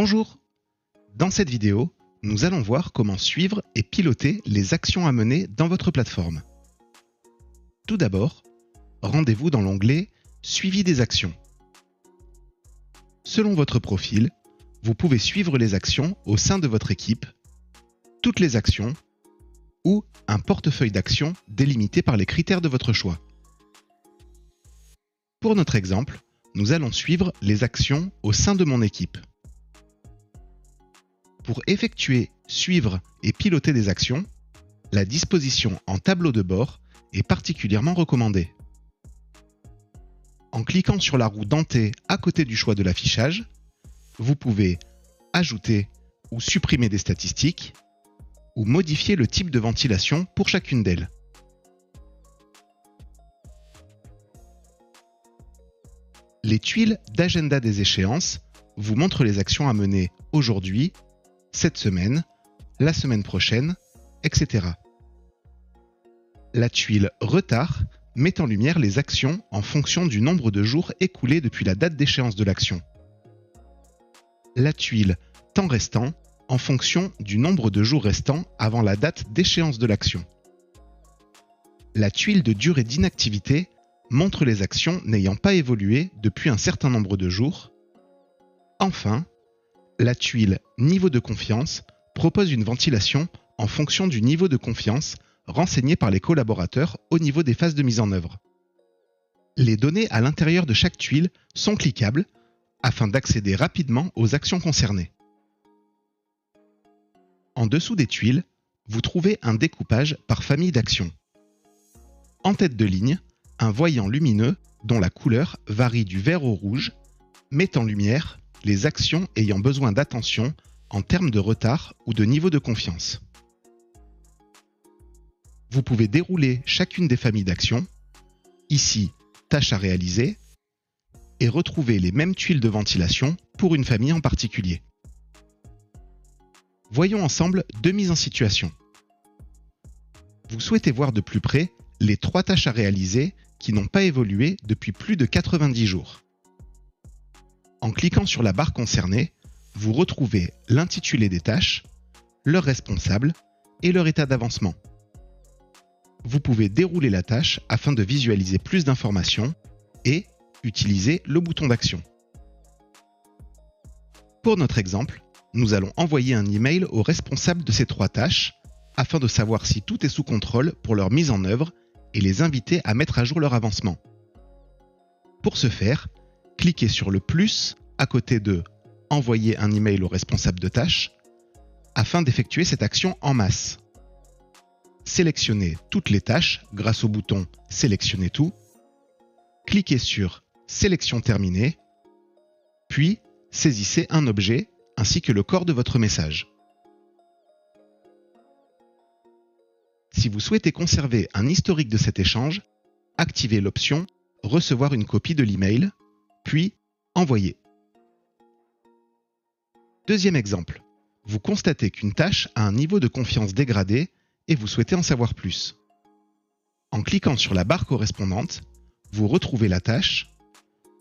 Bonjour! Dans cette vidéo, nous allons voir comment suivre et piloter les actions à mener dans votre plateforme. Tout d'abord, rendez-vous dans l'onglet « Suivi des actions ». Selon votre profil, vous pouvez suivre les actions au sein de votre équipe, toutes les actions ou un portefeuille d'actions délimité par les critères de votre choix. Pour notre exemple, nous allons suivre les actions au sein de mon équipe. Pour effectuer, suivre et piloter des actions, la disposition en tableau de bord est particulièrement recommandée. En cliquant sur la roue dentée à côté du choix de l'affichage, vous pouvez ajouter ou supprimer des statistiques ou modifier le type de ventilation pour chacune d'elles. Les tuiles d'agenda des échéances vous montrent les actions à mener aujourd'hui, cette semaine, la semaine prochaine, etc. La tuile retard met en lumière les actions en fonction du nombre de jours écoulés depuis la date d'échéance de l'action. La tuile temps restant en fonction du nombre de jours restants avant la date d'échéance de l'action. La tuile de durée d'inactivité montre les actions n'ayant pas évolué depuis un certain nombre de jours. Enfin, la tuile niveau de confiance propose une ventilation en fonction du niveau de confiance renseigné par les collaborateurs au niveau des phases de mise en œuvre. Les données à l'intérieur de chaque tuile sont cliquables afin d'accéder rapidement aux actions concernées. En dessous des tuiles, vous trouvez un découpage par famille d'actions. En tête de ligne, un voyant lumineux dont la couleur varie du vert au rouge met en lumière les actions ayant besoin d'attention en termes de retard ou de niveau de confiance. Vous pouvez dérouler chacune des familles d'actions, ici tâches à réaliser, et retrouver les mêmes tuiles de ventilation pour une famille en particulier. Voyons ensemble deux mises en situation. Vous souhaitez voir de plus près les 3 tâches à réaliser qui n'ont pas évolué depuis plus de 90 jours. En cliquant sur la barre concernée, vous retrouvez l'intitulé des tâches, leur responsable et leur état d'avancement. Vous pouvez dérouler la tâche afin de visualiser plus d'informations et utiliser le bouton d'action. Pour notre exemple, nous allons envoyer un email au responsable de ces 3 tâches afin de savoir si tout est sous contrôle pour leur mise en œuvre et les inviter à mettre à jour leur avancement. Pour ce faire, cliquez sur le plus à côté de « Envoyer un email au responsable de tâche » afin d'effectuer cette action en masse. Sélectionnez toutes les tâches grâce au bouton « Sélectionner tout », cliquez sur « Sélection terminée », puis saisissez un objet ainsi que le corps de votre message. Si vous souhaitez conserver un historique de cet échange, activez l'option « Recevoir une copie de l'email », puis « Envoyer ». Deuxième exemple, vous constatez qu'une tâche a un niveau de confiance dégradé et vous souhaitez en savoir plus. En cliquant sur la barre correspondante, vous retrouvez la tâche,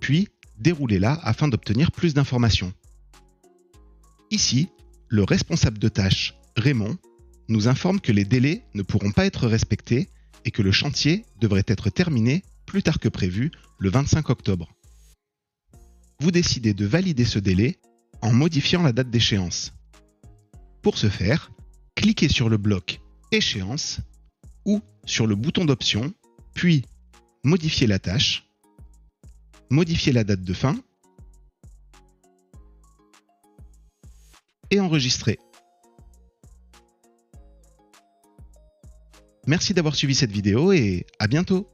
puis déroulez-la afin d'obtenir plus d'informations. Ici, le responsable de tâche, Raymond, nous informe que les délais ne pourront pas être respectés et que le chantier devrait être terminé plus tard que prévu, le 25 octobre. Vous décidez de valider ce délai en modifiant la date d'échéance. Pour ce faire, cliquez sur le bloc « Échéance » ou sur le bouton d'option, puis modifiez la tâche, modifiez la date de fin et enregistrez. Merci d'avoir suivi cette vidéo et à bientôt!